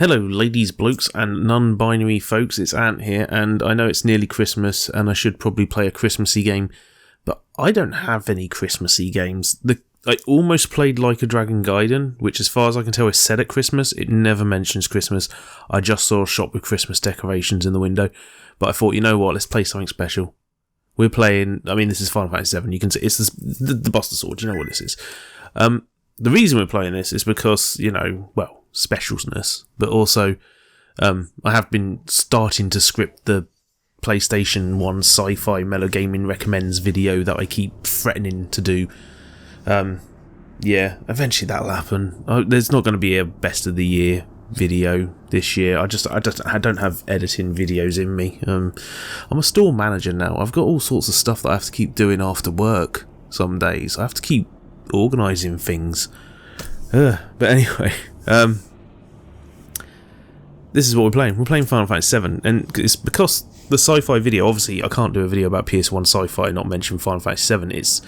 Hello ladies, blokes and non-binary folks, it's Ant here, and I know it's nearly Christmas and I should probably play a Christmassy game, but I don't have any Christmassy games. I almost played Like a Dragon Gaiden, which as far as I can tell is set at Christmas. It never mentions Christmas. I just saw a shop with Christmas decorations in the window, but I thought, you know what, let's play something special. We're playing, this is Final Fantasy VII, you can see, it's the Buster Sword, you know what this is. The reason we're playing this is because, specialness, but also I have been starting to script the PlayStation 1 Sci-Fi Mellow Gaming Recommends video that I keep threatening to do. Eventually that'll happen. There's not going to be a best of the year video this year. I don't have editing videos in me. I'm a store manager now. I've got all sorts of stuff that I have to keep doing after work some days. I have to keep organising things. But anyway, this is what we're playing. We're playing Final Fantasy VII, and it's because the sci-fi video, obviously I can't do a video about PS1 sci-fi and not mention Final Fantasy VII. It's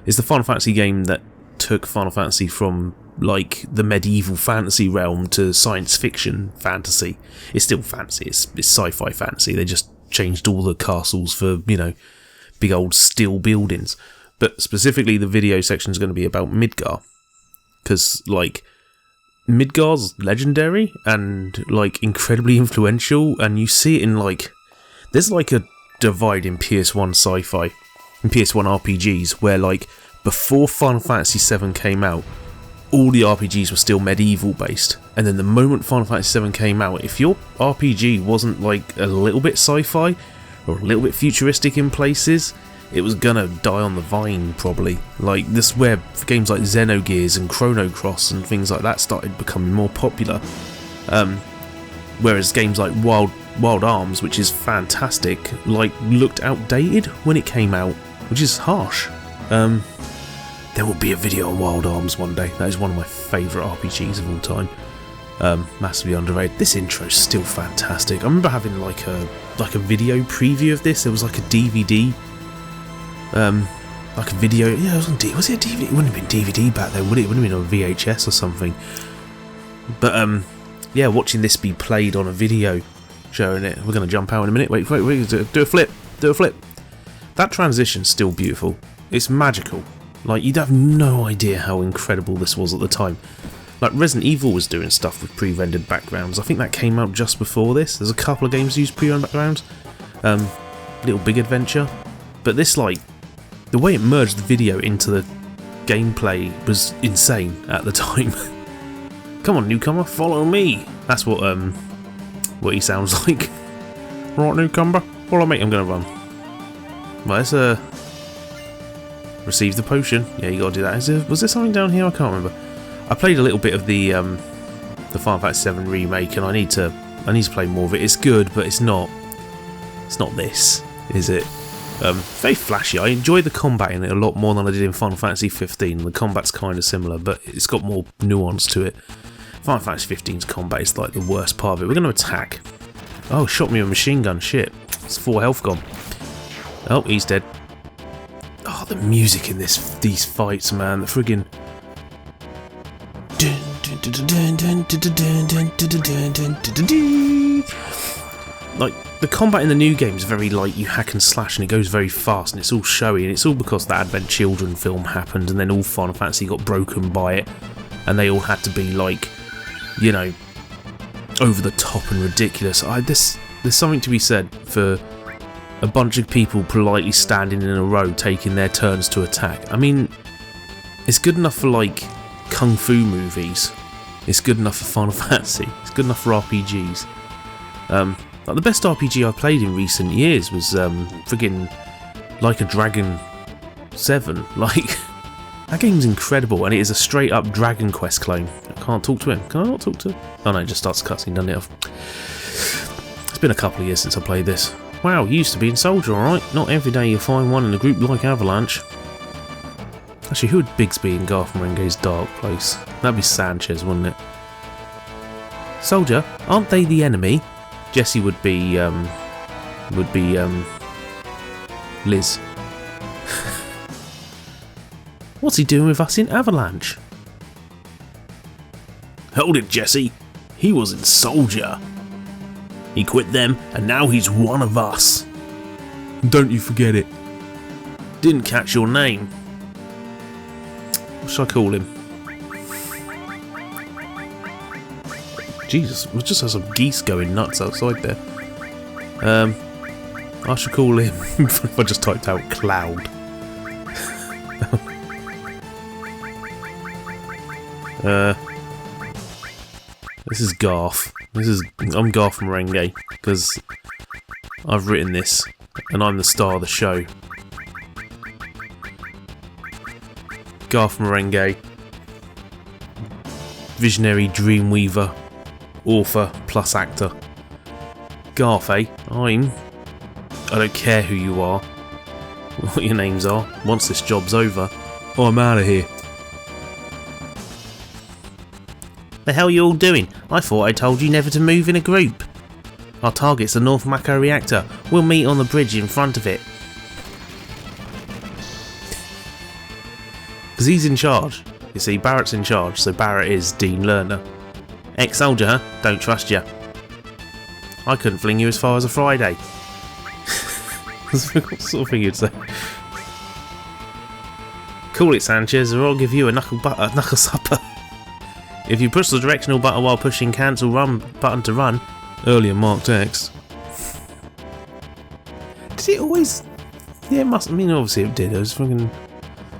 the Final Fantasy game that took Final Fantasy from like the medieval fantasy realm to science fiction fantasy. It's still fantasy, it's sci-fi fantasy. They just changed all the castles for, big old steel buildings. But specifically the video section is going to be about Midgar. Because, Midgar's legendary and, incredibly influential, and you see it in, there's, a divide in PS1 sci-fi, in PS1 RPGs, where, before Final Fantasy VII came out, all the RPGs were still medieval-based, and then the moment Final Fantasy VII came out, if your RPG wasn't, a little bit sci-fi, or a little bit futuristic in places, it was gonna die on the vine, probably. This is where games like Xenogears and Chrono Cross and things like that started becoming more popular. Whereas games like Wild Arms, which is fantastic, looked outdated when it came out, which is harsh. There will be a video on Wild Arms one day. That is one of my favourite RPGs of all time. Massively underrated. This intro's still fantastic. I remember having a video preview of this. There was a DVD. A video, it was on was it a DVD? It wouldn't have been DVD back then, would it? It would have been on VHS or something. But, watching this be played on a video showing it. We're going to jump out in a minute. Wait, do a flip. That transition's still beautiful. It's magical. You'd have no idea how incredible this was at the time. Resident Evil was doing stuff with pre-rendered backgrounds. I think that came out just before this. There's a couple of games that use pre-rendered backgrounds. Little Big Adventure. But this, the way it merged the video into the gameplay was insane at the time. Come on, newcomer, follow me. That's what he sounds like. Right, newcomer, follow me. I'm gonna run. Right, let's receive the potion. Yeah, you gotta do that. Was there something down here? I can't remember. I played a little bit of the Final Fantasy VII remake, and I need to play more of it. It's good, but it's not this, is it? Very flashy. I enjoy the combat in it a lot more than I did in Final Fantasy XV. The combat's kind of similar, but it's got more nuance to it. Final Fantasy XV's combat is the worst part of it. We're going to attack. Oh, shot me with a machine gun. Shit. It's 4 health gone. Oh, he's dead. Oh, the music in these fights, man. The friggin'... the combat in the new game is very you hack and slash, and it goes very fast, and it's all showy, and it's all because the Advent Children film happened, and then all Final Fantasy got broken by it, and they all had to be over the top and ridiculous. There's something to be said for a bunch of people politely standing in a row taking their turns to attack. It's good enough for kung fu movies. It's good enough for Final Fantasy. It's good enough for RPGs. The best RPG I played in recent years was friggin' Like a Dragon 7. That game's incredible, and it is a straight up Dragon Quest clone. I can't talk to him. Can I not talk to him? Oh no, it just starts cutscene, doesn't it? It's been a couple of years since I played this. Wow, you used to be in Soldier, alright? Not every day you find one in a group like Avalanche. Actually, who would Bigsby in Garth Marenghi's Dark Place? That'd be Sanchez, wouldn't it? Soldier, aren't they the enemy? Jesse would be Liz. What's he doing with us in Avalanche? Hold it, Jesse. He was in Soldier. He quit them, and now he's one of us. Don't you forget it. Didn't catch your name. What should I call him? Jesus, we just have some geese going nuts outside there. I should call him. If I just typed out Cloud. This is Garth. I'm Garth Merengue because I've written this and I'm the star of the show. Garth Merengue, visionary dreamweaver, author plus actor. Garth, eh? I don't care who you are, what your names are. Once this job's over, I'm out of here. The hell you all doing? I thought I told you never to move in a group. Our target's the North Mako reactor. We'll meet on the bridge in front of it. Because he's in charge. You see, Barret's in charge, so Barret is Dean Lerner. Ex-soldier, huh? Don't trust ya. I couldn't fling you as far as a Friday. What sort of thing you'd say? Call it, Sanchez, or I'll give you a knuckle supper. If you push the directional button while pushing cancel run button to run, earlier marked X. Did it always? Yeah, it must. I mean, obviously it did. I was fucking.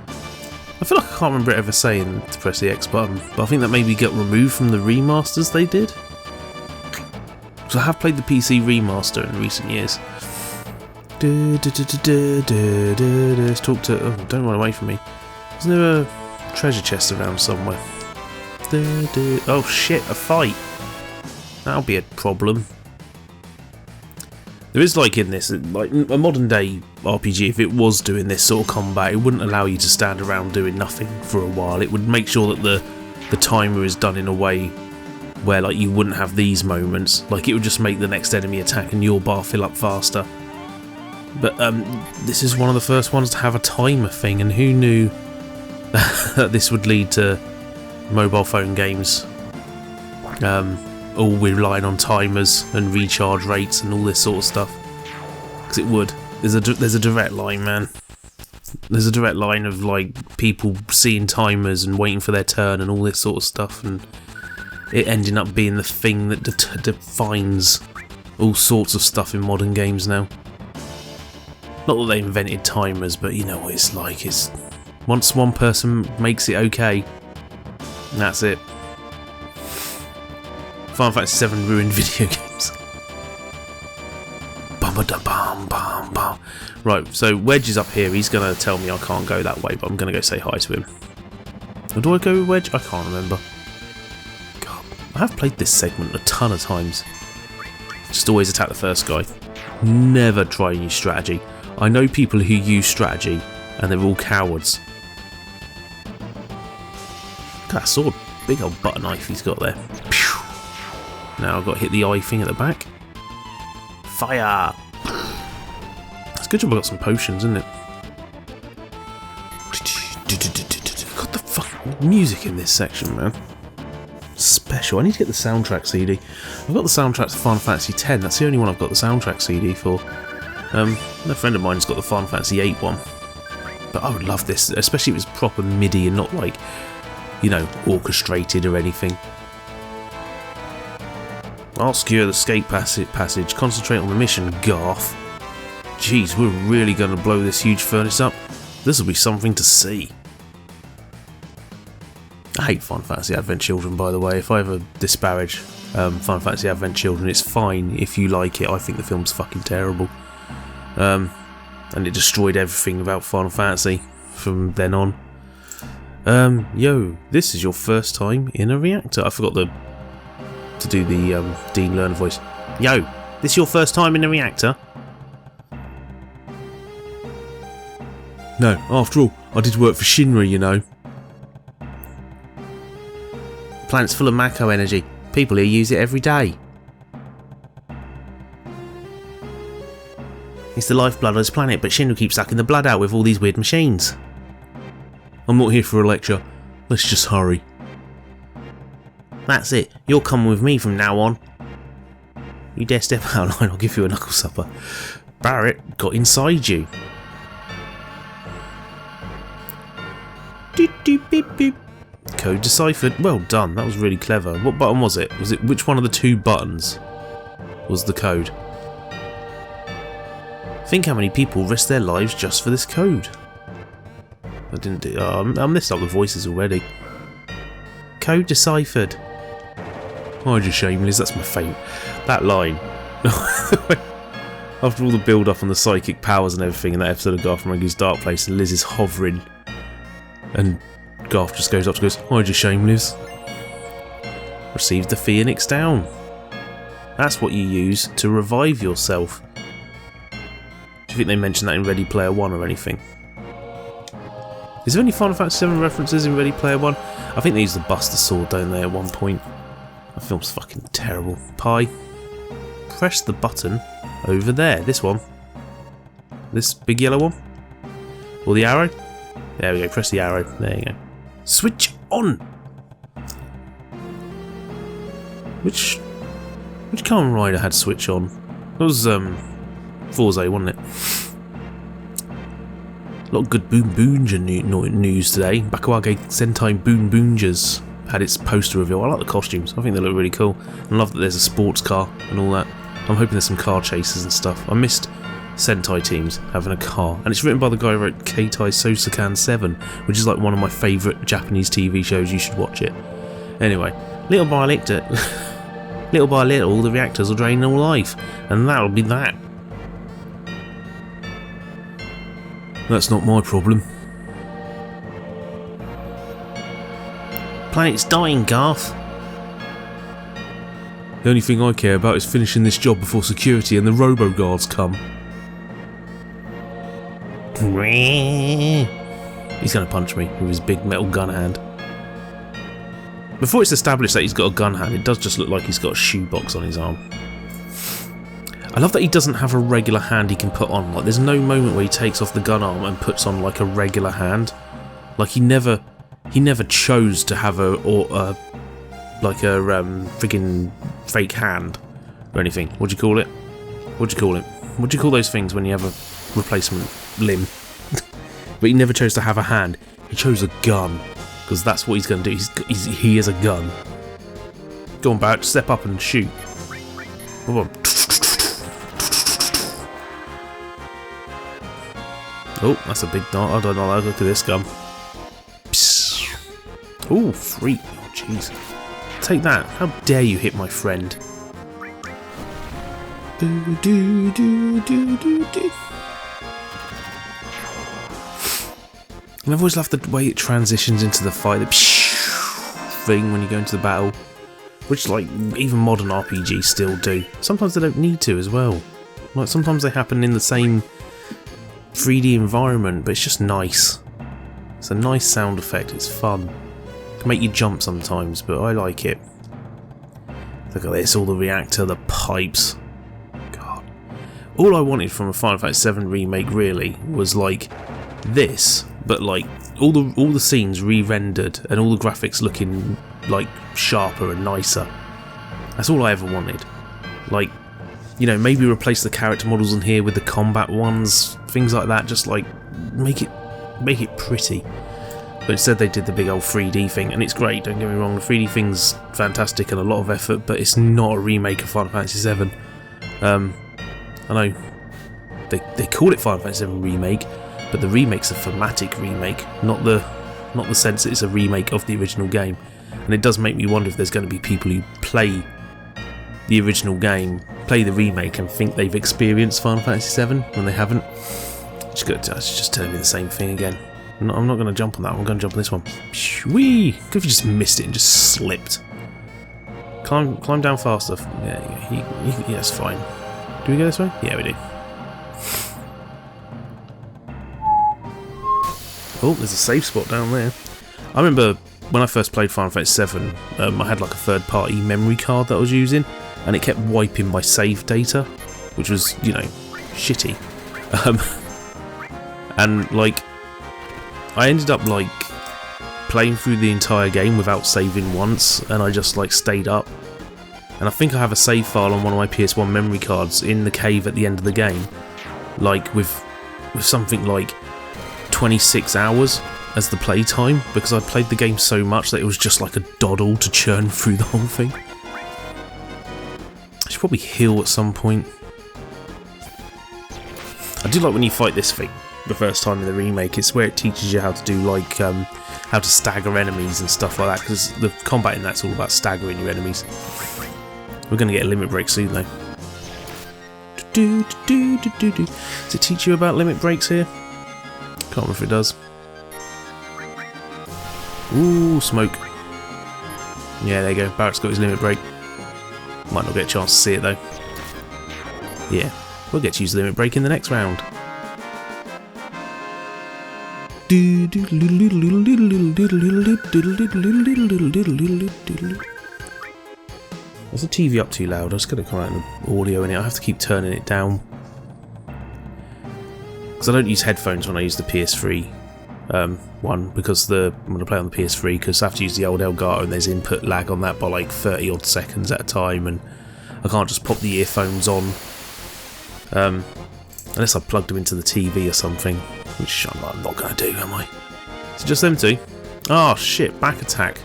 I feel like I can't remember it ever saying to press the X button, but I think that maybe got removed from the remasters they did. So I have played the PC remaster in recent years. Let's talk to. Oh, don't run away from me. Isn't there a treasure chest around somewhere? Oh shit, a fight. That'll be a problem. There is, like, in this, like a modern day RPG, if it was doing this sort of combat, it wouldn't allow you to stand around doing nothing for a while. It would make sure that the timer is done in a way where, like, you wouldn't have these moments. Like, it would just make the next enemy attack and your bar fill up faster. But this is one of the first ones to have a timer thing, and who knew that this would lead to mobile phone games all relying on timers and recharge rates and all this sort of stuff. Because it would. There's a direct line, man. There's a direct line of, like, people seeing timers and waiting for their turn and all this sort of stuff, and it ending up being the thing that defines all sorts of stuff in modern games now. Not that they invented timers, but you know what it's like. It's once one person makes it okay, that's it. Final Fantasy VII ruined video games. Bum-ba-da-bum-bum-bum. Right, so Wedge is up here. He's going to tell me I can't go that way, but I'm going to go say hi to him. Or do I go with Wedge? I can't remember. God, I have played this segment a ton of times. Just always attack the first guy. Never try and use strategy. I know people who use strategy, and they're all cowards. Look at that sword. Big old butter knife he's got there. Pew! Now I've got to hit the eye thing at the back. Fire! It's a good job I got some potions, isn't it? Got the fucking music in this section, man. Special. I need to get the soundtrack CD. I've got the soundtrack to Final Fantasy X. That's the only one I've got the soundtrack CD for. A friend of mine's got the Final Fantasy VIII one. But I would love this, especially if it's proper MIDI and not, like, you know, orchestrated or anything. I'll secure the escape passage. Concentrate on the mission, Garth. Jeez, we're really going to blow this huge furnace up. This will be something to see. I hate Final Fantasy Advent Children, by the way. If I ever disparage Final Fantasy Advent Children, it's fine if you like it. I think the film's fucking terrible. And it destroyed everything about Final Fantasy from then on. Yo, this is your first time in a reactor. I forgot to do the Dean Lerner voice. Yo, this your first time in a reactor? No, after all, I did work for Shinra, you know. The planet's full of Mako energy. People here use it every day. It's the lifeblood of this planet, but Shinra keeps sucking the blood out with all these weird machines. I'm not here for a lecture. Let's just hurry. That's it. You're coming with me from now on. You dare step out of line, I'll give you a knuckle supper. Barret got inside you. Doot, doot, beep, beep. Code deciphered. Well done. That was really clever. What button was it? Was it which one of the two buttons was the code? Think how many people risk their lives just for this code. I didn't do. I messed up the voices already. Code deciphered. Oh, just shameless. That's my favourite. That line. After all the build up on the psychic powers and everything in that episode of Garth Marenghi's Dark Place, and Liz is hovering, and Garth just goes up and goes, "I just shameless." Receive the Phoenix down. That's what you use to revive yourself. Do you think they mentioned that in Ready Player One or anything? Is there any Final Fantasy VII references in Ready Player One? I think they use the Buster Sword, don't they, at one point? That film's fucking terrible. Pie. Press the button over there. This one. This big yellow one. Or the arrow. There we go. Press the arrow. There you go. Switch on! Which Kamen Rider had switch on? That was Forza, wasn't it? A lot of good Boon Boonja news today. Bakuage Sentai Boon Boonjas had its poster reveal. I like the costumes. I think they look really cool. I love that there's a sports car and all that. I'm hoping there's some car chases and stuff. I missed Sentai teams having a car. And it's written by the guy who wrote Keitai Sosukan 7, which is like one of my favourite Japanese TV shows. You should watch it. Anyway, little by little, the reactors will drain all life. And that'll be that. That's not my problem. Planet's dying, Garth. The only thing I care about is finishing this job before security and the robo-guards come. He's going to punch me with his big metal gun hand. Before it's established that he's got a gun hand, it does just look like he's got a shoebox on his arm. I love that he doesn't have a regular hand he can put on. Like, there's no moment where he takes off the gun arm and puts on like a regular hand. Like he never chose to have a friggin' fake hand or anything. What do you call it? What do you call it? What do you call those things when you have a replacement limb? But he never chose to have a hand. He chose a gun because that's what he's going to do. He has a gun. Go on, Barret. Step up and shoot. Come on. Oh, that's a big dart. I don't know. Look at this gun. Oh, freak. Oh, jeez. Take that. How dare you hit my friend? And I've always loved the way it transitions into the fight. The thing when you go into the battle. Which, like, even modern RPGs still do. Sometimes they don't need to as well. Like, sometimes they happen in the same 3D environment, but it's just nice. It's a nice sound effect, it's fun. It can make you jump sometimes, but I like it. Look at this, all the reactor, the pipes. God. All I wanted from a Final Fantasy VII remake really was like this, but like all the scenes re-rendered and all the graphics looking like sharper and nicer. That's all I ever wanted. Like, you know, maybe replace the character models in here with the combat ones, things like that, just like make it pretty. But instead they did the big old 3D thing, and it's great, don't get me wrong, the 3D thing's fantastic and a lot of effort, but it's not a remake of Final Fantasy VII. I know they call it Final Fantasy VII Remake, but the remake's a thematic remake, not the sense that it's a remake of the original game. And it does make me wonder if there's going to be people who play the original game, play the remake, and think they've experienced Final Fantasy VII when they haven't. It's just telling me the same thing again. I'm not going to jump on that one, I'm going to jump on this one. Whee! Good if you just missed it and just slipped. Climb down faster. Yeah, that's fine. Do we go this way? Yeah, we do. Oh, there's a safe spot down there. I remember when I first played Final Fantasy VII, I had like a third-party memory card that I was using, and it kept wiping my save data, which was, you know, shitty. And like, I ended up like playing through the entire game without saving once, and I just like stayed up. And I think I have a save file on one of my PS1 memory cards in the cave at the end of the game, like with something like 26 hours as the playtime, because I played the game so much that it was just like a doddle to churn through the whole thing. I should probably heal at some point. I do like when you fight this thing the first time in the remake. It's where it teaches you how to do like how to stagger enemies and stuff like that, because the combat in that's all about staggering your enemies. We're going to get a limit break soon though. Does it teach you about limit breaks here? Can't remember if it does. Ooh, smoke. Yeah, there you go. Barret's got his limit break. Might not get a chance to see it though. Yeah, we'll get to use the limit break in the next round. Is the TV up too loud? I was going to come out in the audio in it. I have to keep turning it down. Because I don't use headphones when I use the PS3 one, because I'm going to play on the PS3, because I have to use the old Elgato and there's input lag on that by like 30 odd seconds at a time, and I can't just pop the earphones on unless I plugged them into the TV or something, which I'm not going to do, am I? Is it just them two? Oh shit, back attack.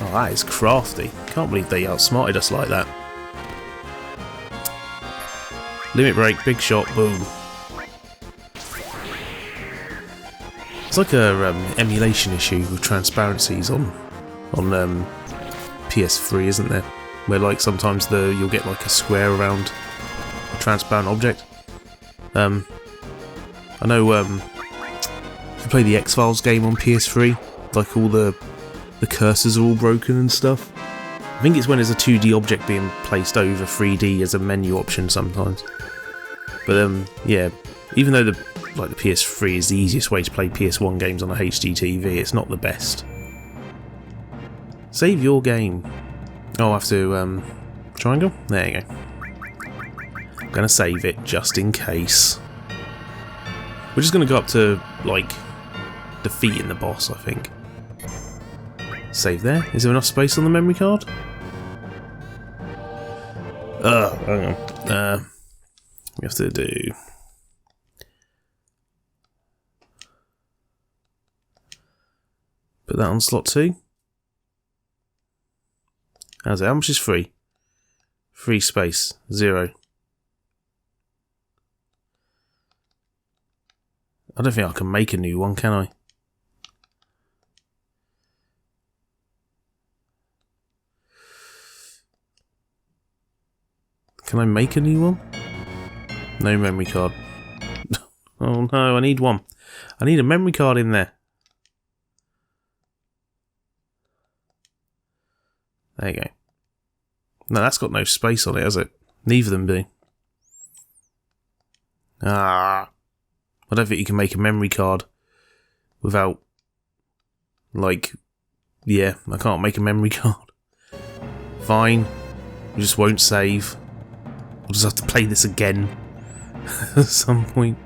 Oh, that is crafty. Can't believe they outsmarted us like that. Limit break, big shot, boom. It's like a emulation issue with transparencies on PS3, isn't there? Where like sometimes you'll get like a square around a transparent object. I know if you play the X-Files game on PS3, like all the cursors are all broken and stuff. I think it's when there's a 2D object being placed over 3D as a menu option sometimes. But yeah, even though the PS3 is the easiest way to play PS1 games on a HD TV, it's not the best. Save your game. Oh, I have to triangle? There you go. I'm gonna save it just in case. We're just gonna go up to like defeating the boss, I think. Save there. Is there enough space on the memory card? Hang on. We have to do. Put that on slot 2. How's it? How much is free? Free space. 0. I don't think I can make a new one, can I? Can I make a new one? No memory card. Oh no, I need one. I need a memory card in there. There you go. No, that's got no space on it, has it? Neither of them do. Ah. I don't think you can make a memory card without, like, yeah, I can't make a memory card. Fine. We just won't save. We'll just have to play this again at some point.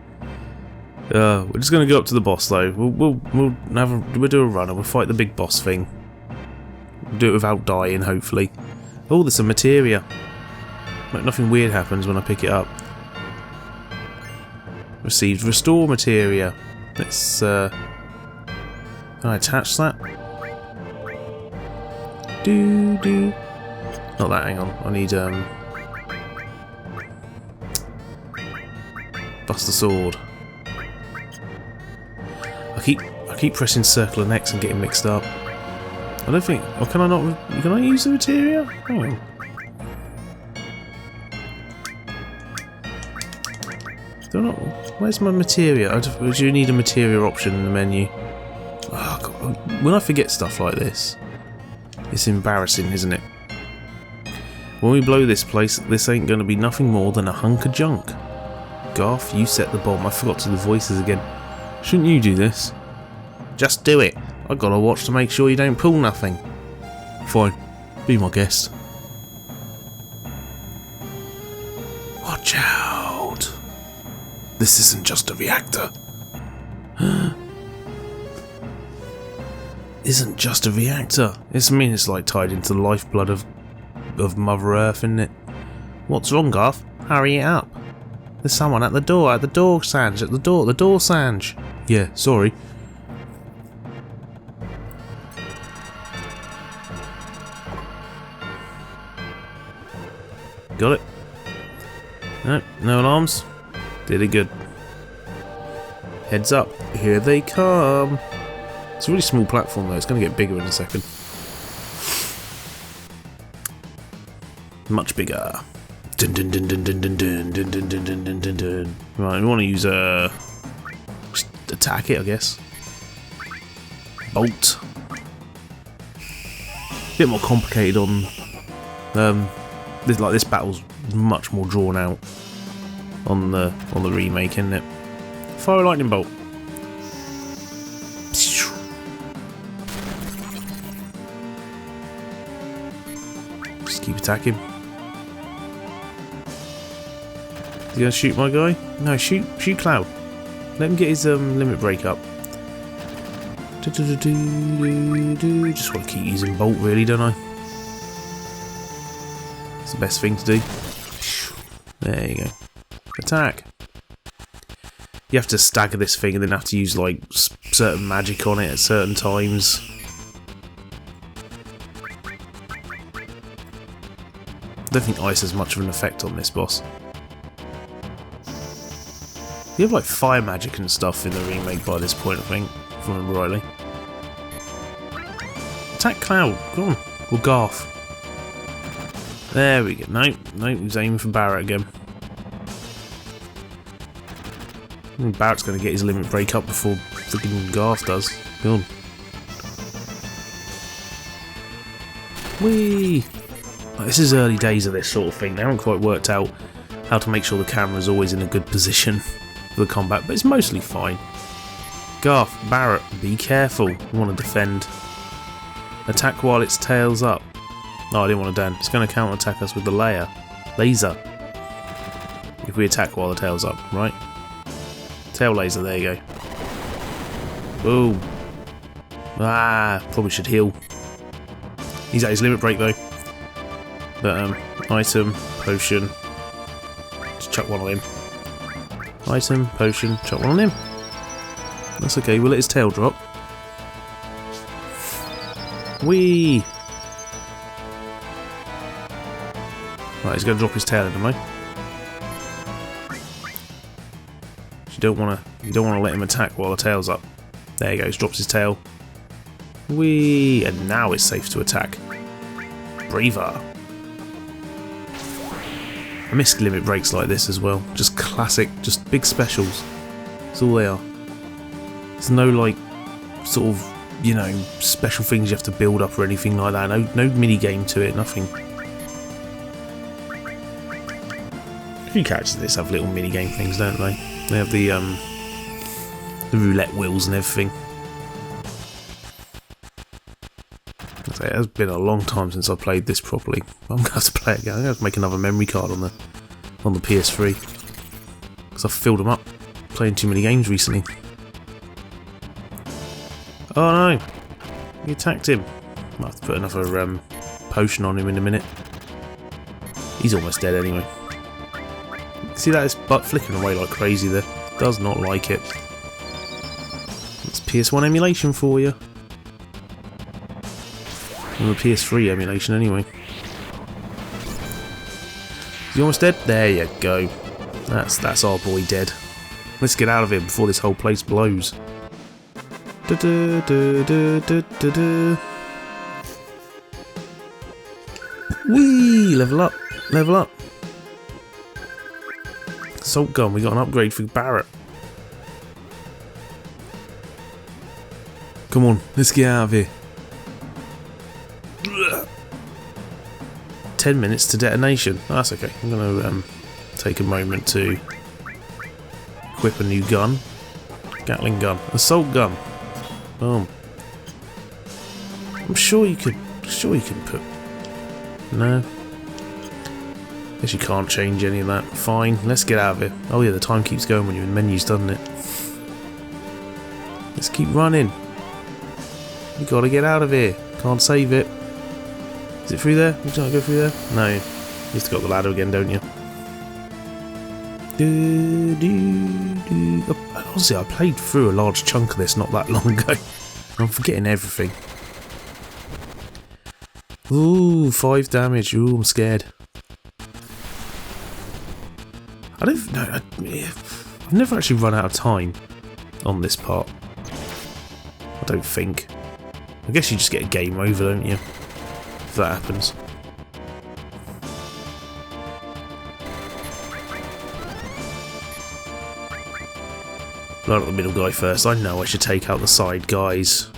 We're just going to go up to the boss though. We'll do a run and we'll fight the big boss thing. We'll do it without dying, hopefully. Oh, there's some materia. Nothing weird happens when I pick it up. Received restore materia. Let's can I attach that? Not that, hang on. I need bust the sword. I keep pressing circle and X and getting mixed up. I don't think. Or can I not? Can I use the materia? Hang on. Do I not? Where's my materia? Do you need a materia option in the menu? Oh, God. When I forget stuff like this, it's embarrassing, isn't it? When we blow this place, this ain't going to be nothing more than a hunk of junk. Garth, you set the bomb. I forgot to do the voices again. Shouldn't you do this? Just do it. I gotta watch to make sure you don't pull nothing. Fine. Be my guest. Watch out. This isn't just a reactor. isn't just a reactor. I mean, it's like tied into the lifeblood of Mother Earth, isn't it? What's wrong, Garth? Hurry it up. There's someone at the door, Sanj, at the door, Sanj. Yeah, sorry. Got it. No, no alarms. Did it good. Heads up, here they come. It's a really small platform though, it's going to get bigger in a second. Much bigger. Dun, dun, dun, dun, dun, dun, dun, dun, dun, dun, dun, dun, dun. Right, we want to use just attack it, I guess. Bolt. Bit more complicated on this battle's much more drawn out on the remake, isn't it? Fire a lightning bolt. Just keep attacking. Is he gonna shoot my guy? No, shoot Cloud. Let him get his limit break up. Just want to keep using Bolt, really, don't I? It's the best thing to do. There you go. Attack. You have to stagger this thing and then have to use like certain magic on it at certain times. I don't think ice has much of an effect on this boss. You have like fire magic and stuff in the remake by this point, I think, if I remember rightly. Attack Cloud, come on, or Garth. There we go. Nope, he's aiming for Barret again. I think Barret's going to get his limit break up before freaking Garth does. Go on. Whee! This is early days of this sort of thing. They haven't quite worked out how to make sure the camera's always in a good position for the combat, but it's mostly fine. Garth, Barret, be careful. You want to defend. Attack while its tail's up. Oh, I didn't want to down. It's going to counter-attack us with the laser. If we attack while the tail's up, right? Tail laser, there you go. Boom. Ah, probably should heal. He's at his limit break though. But, item, potion. Just chuck one on him. Item, potion, chuck one on him. That's okay, we'll let his tail drop. Whee! Right, he's going to drop his tail in a moment. You don't want to let him attack while the tail's up. There he goes, drops his tail. Whee! And now it's safe to attack. Braver. I miss limit breaks like this as well. Just classic, just big specials. That's all they are. There's no like sort of, you know, special things you have to build up or anything like that. No mini game to it, nothing. A few characters in this have little mini game things, don't they? They have the roulette wheels and everything. It has been a long time since I played this properly. I'm going to have to play it again. I'm going to have to make another memory card on the PS3 because I've filled them up playing too many games recently. Oh no! He attacked him. I'll have to put another potion on him in a minute. He's almost dead anyway. See that? His butt flicking away like crazy there. Does not like it. It's PS1 emulation for you. And the PS3 emulation anyway. Is he almost dead? There you go. That's our boy dead. Let's get out of here before this whole place blows. Whee! Level up! Level up! Assault gun, we got an upgrade for Barret. Come on, let's get out of here. 10 minutes to detonation. Oh, that's okay. I'm going to take a moment to equip a new gun. Gatling gun. Assault gun. Boom. I'm sure you could put... No. Guess you can't change any of that. Fine. Let's get out of here. Oh yeah, the time keeps going when you're in menus, doesn't it? Let's keep running. You gotta get out of here. Can't save it. Is it through there? You can't go through there? No. You have to go up the ladder again, don't you? Honestly, I played through a large chunk of this not that long ago. I'm forgetting everything. Ooh, 5 damage. Ooh, I'm scared. I don't know. I've never actually run out of time on this part. I don't think. I guess you just get a game over, don't you? If that happens. Blow out the middle guy first. I know I should take out the side guys.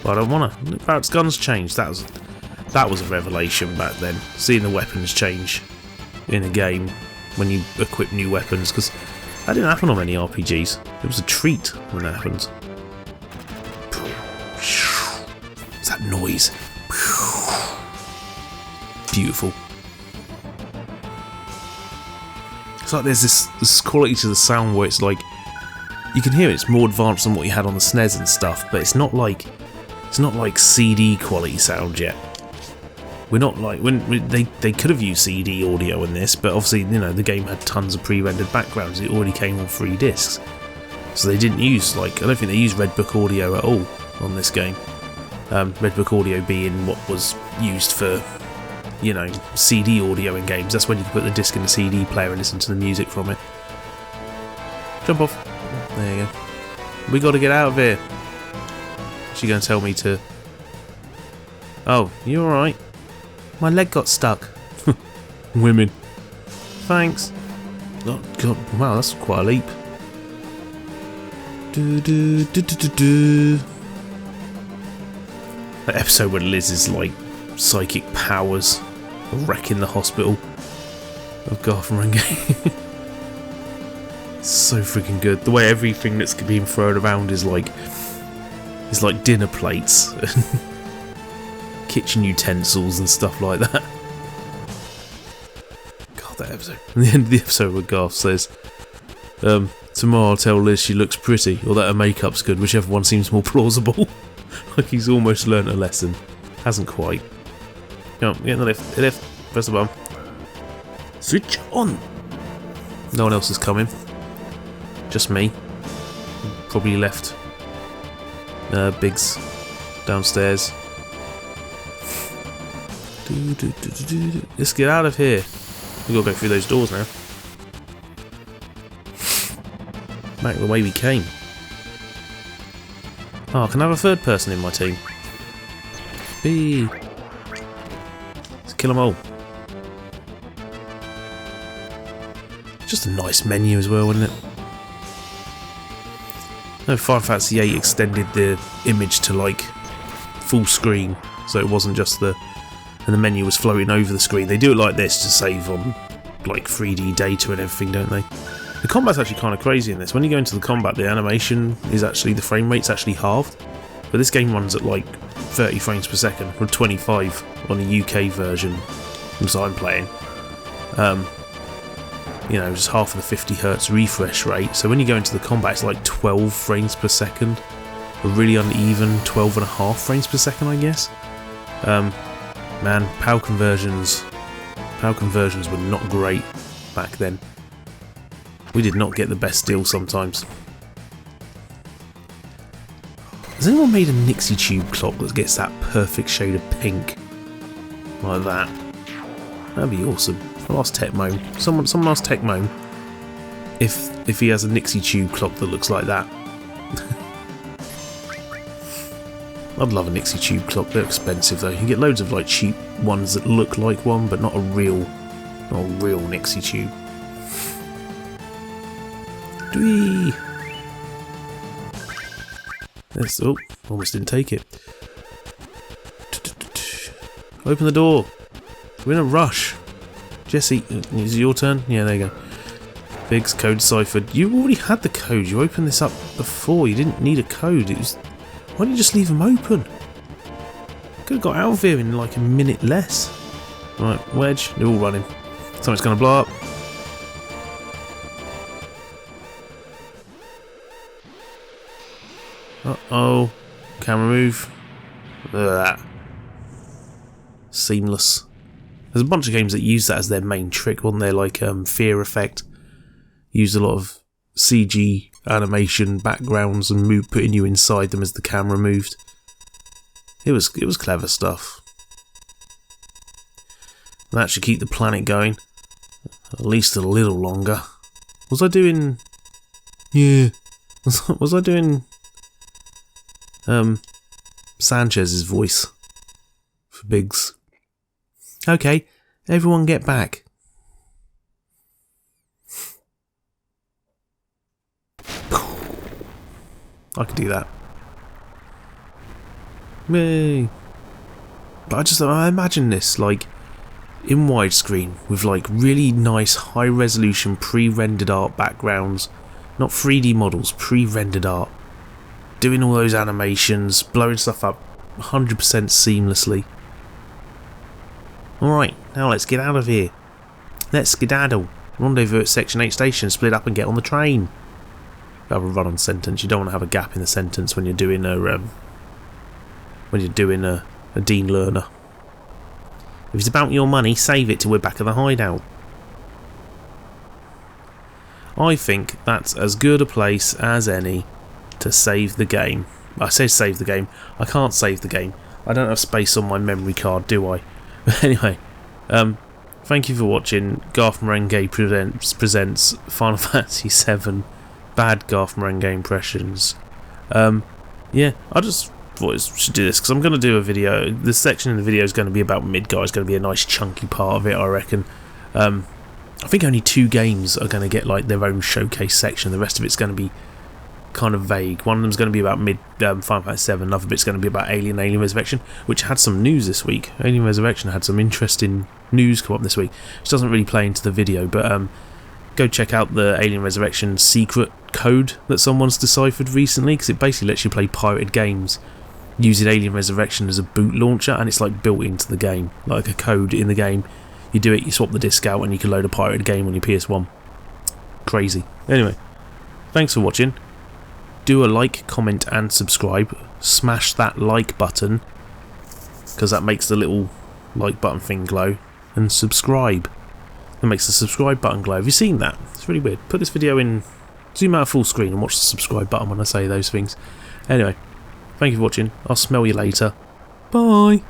But I don't want to. Barret's guns changed. That was a revelation back then. Seeing the weapons change in a game when you equip new weapons, because that didn't happen on many RPGs. It was a treat when that happened. What's that noise? Beautiful. It's like there's this quality to the sound where it's like you can hear it's more advanced than what you had on the SNES and stuff, but it's not like CD quality sound yet. We're not like when they could have used CD audio in this, but obviously, you know, the game had tons of pre-rendered backgrounds. It already came on 3 discs, so they didn't use I don't think they used Red Book audio at all on this game. Red Book audio being what was used for, you know, CD audio in games. That's when you can put the disc in the CD player and listen to the music from it. Jump off. There you go. We got to get out of here. She's going to tell me to... Oh, you alright? My leg got stuck. Women. Thanks. Oh, God. Wow, that's quite a leap. That episode where Liz is like psychic powers wrecking the hospital of Gotham and Game. So freaking good. The way everything that's being thrown around is like dinner plates and kitchen utensils and stuff like that. God, that episode. At the end of the episode where Garth says, tomorrow I'll tell Liz she looks pretty, or that her makeup's good, whichever one seems more plausible. Like he's almost learnt a lesson. Hasn't quite. Come on, get in the lift. Lift. Press the button. Switch on. No one else is coming. Just me. Probably left Biggs downstairs. Let's get out of here. We've got to go through those doors now. Back the way we came. Oh, can I have a third person in my team? Let's kill them all. Just a nice menu as well, isn't it? No, Final Fantasy VIII extended the image to like full screen, so it wasn't just and the menu was floating over the screen. They do it like this to save on like 3D data and everything, don't they? The combat's actually kind of crazy in this. When you go into the combat, the animation is actually, the frame rate's actually halved. But this game runs at like 30 frames per second, from 25 on the UK version, as I'm playing. You know, just half of the 50 Hz refresh rate. So when you go into the combat, it's like 12 frames per second. A really uneven 12.5 frames per second, I guess. Man, PAL conversions were not great back then. We did not get the best deal sometimes. Has anyone made a Nixie tube clock that gets that perfect shade of pink? Like that. That'd be awesome. I'll ask Tecmo. Someone ask Tecmo if he has a Nixie tube clock that looks like that. I'd love a Nixie tube clock. They're expensive though. You can get loads of like cheap ones that look like one, but not a real Nixie tube. Dwee! Oh, almost didn't take it. Open the door. We're in a rush. Jesse, is it your turn? Yeah, there you go. Biggs, code deciphered. You already had the code. You opened this up before. You didn't need a code. Why didn't you just leave them open? Could have got out of here in like a minute less. Right, Wedge. They're all running. Something's going to blow up. Uh-oh. Camera move. Ugh. Seamless. There's a bunch of games that use that as their main trick, wasn't there? Like Fear Effect. Used a lot of CG animation backgrounds and putting you inside them as the camera moved. It was clever stuff. And that should keep the planet going at least a little longer. Was I doing? Yeah. Was I doing? Sanchez's voice for Biggs. Okay, everyone get back. I could do that. Yay. But I imagine this like in widescreen with like really nice high resolution pre-rendered art backgrounds, not 3D models, pre-rendered art, doing all those animations, blowing stuff up 100% seamlessly. Alright, now let's get out of here. Let's skedaddle. Rendezvous at Section 8 station, split up and get on the train. Have a run-on sentence. You don't want to have a gap in the sentence when you're doing a Dean learner. If it's about your money, save it till we're back at the hideout. I think that's as good a place as any to save the game. I say save the game. I can't save the game. I don't have space on my memory card, do I? But anyway, thank you for watching. Garth Marenghi presents Final Fantasy VII. Bad Garth Marenghi impressions. Yeah, I just thought I should do this because I'm going to do a video. This section in the video is going to be about Midgar. It's going to be a nice chunky part of it, I reckon. I think only 2 games are going to get like their own showcase section. The rest of it's going to be kind of vague. One of them's going to be about Final Fantasy VII. Another bit's going to be about Alien Resurrection, which had some news this week. Alien Resurrection had some interesting news come up this week, which doesn't really play into the video, but go check out the Alien Resurrection secret code that someone's deciphered recently, because it basically lets you play pirated games using Alien Resurrection as a boot launcher, and it's like built into the game, like a code in the game. You do it, you swap the disc out, and you can load a pirated game on your PS1. Crazy. Anyway, thanks for watching. Do a like, comment and subscribe. Smash that like button, because that makes the little like button thing glow. And subscribe. It makes the subscribe button glow. Have you seen that? It's really weird. Put this video in, zoom out full screen and watch the subscribe button when I say those things. Anyway, thank you for watching. I'll smell you later. Bye.